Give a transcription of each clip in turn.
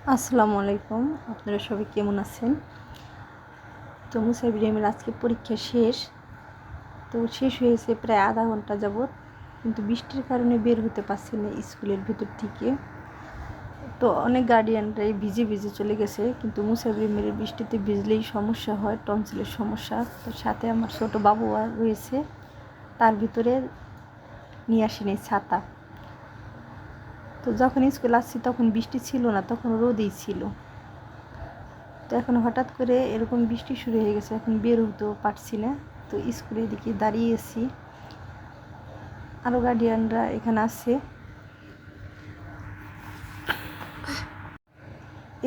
আসসালামু আলাইকুম। আপনারা সবাই কেমন আছেন? তো মুসা ইব্রাহিমের আজকে পরীক্ষা শেষ। তো শেষ হয়েছে প্রায় আধা ঘন্টা যাবৎ, কিন্তু বৃষ্টির কারণে বের হতে পারছি না স্কুলের ভিতর থেকে। তো অনেক গার্ডিয়ানরাই ভিজে ভিজে চলে গেছে, কিন্তু মুসা ইব্রাহিমের বৃষ্টিতে ভিজলেই সমস্যা হয়, টনসিলের সমস্যা। তো সাথে আমার ছোটো বাবু রয়েছে, তার ভিতরে নিয়ে আসিনি ছাতা। তো যখন স্কুল আসছি তখন বৃষ্টি ছিল না, তখন রোদেই ছিল। তো এখন হঠাৎ করে এরকম বৃষ্টি শুরু হয়ে গেছে, এখন বের হতেও পারছি না। তো স্কুলের দিকে দাঁড়িয়েছি, আরও গার্ডিয়ানরা এখানে আছে।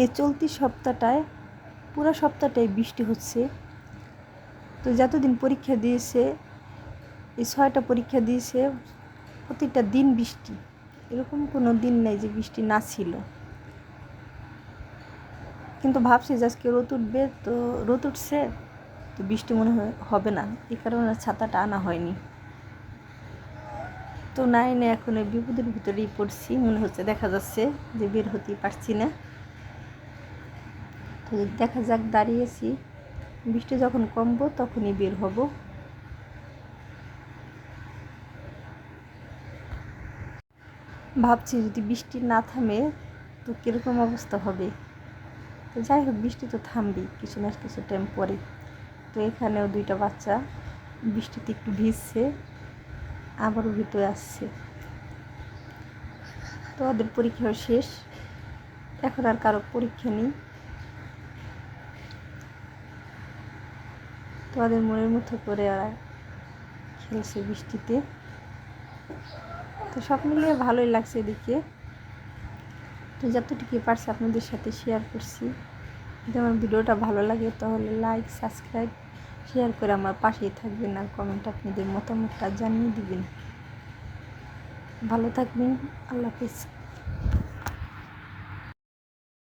এই চলতি সপ্তাহটায় পুরো সপ্তাহটাই বৃষ্টি হচ্ছে। তো যতদিন পরীক্ষা দিয়েছে, এই 6টা পরীক্ষা দিয়েছে, প্রতিটা দিন বৃষ্টি, এরকম কোনো দিন নেই যে বৃষ্টি না ছিল। কিন্তু ভাবছি যে আজকে রোদ উঠবে, তো রোদ উঠছে, তো বৃষ্টি মনে হবে না, এই কারণে ছাতাটা আনা হয়নি। তো নাইনে এখন এই বিপদের ভিতরেই পড়ছি, মনে হচ্ছে, দেখা যাচ্ছে যে বের হতেই পারছি না। তো দেখা যাক, দাঁড়িয়েছি, বৃষ্টি যখন কমবো তখনই বের হব। ভাবছি যদি বৃষ্টি না থামে তো কীরকম অবস্থা হবে। তো যাই হোক, বৃষ্টি তো থামবেই কিছু না কিছু টাইম পরে। তো এখানেও 2টা বাচ্চা বৃষ্টিতে একটু ভিজছে, আবারও ভিতরে আসছে। তো ওদের পরীক্ষা শেষ, এখন আর কারো পরীক্ষা নেই। তো ওদের মনের মতো করে ওরা খেলছে বৃষ্টিতে। তো সব মিলিয়ে ভালোই লাগছে এদিকে। তো যতটুকু পারছি আপনাদের সাথে শেয়ার করছি। যদি আমার ভিডিওটা ভালো লাগে তাহলে লাইক, সাবস্ক্রাইব, শেয়ার করে আমার পাশেই থাকবেন, আর কমেন্ট আপনাদের মতামতটা জানিয়ে দিবেন। ভালো থাকবেন। আল্লাহ হাফেজ।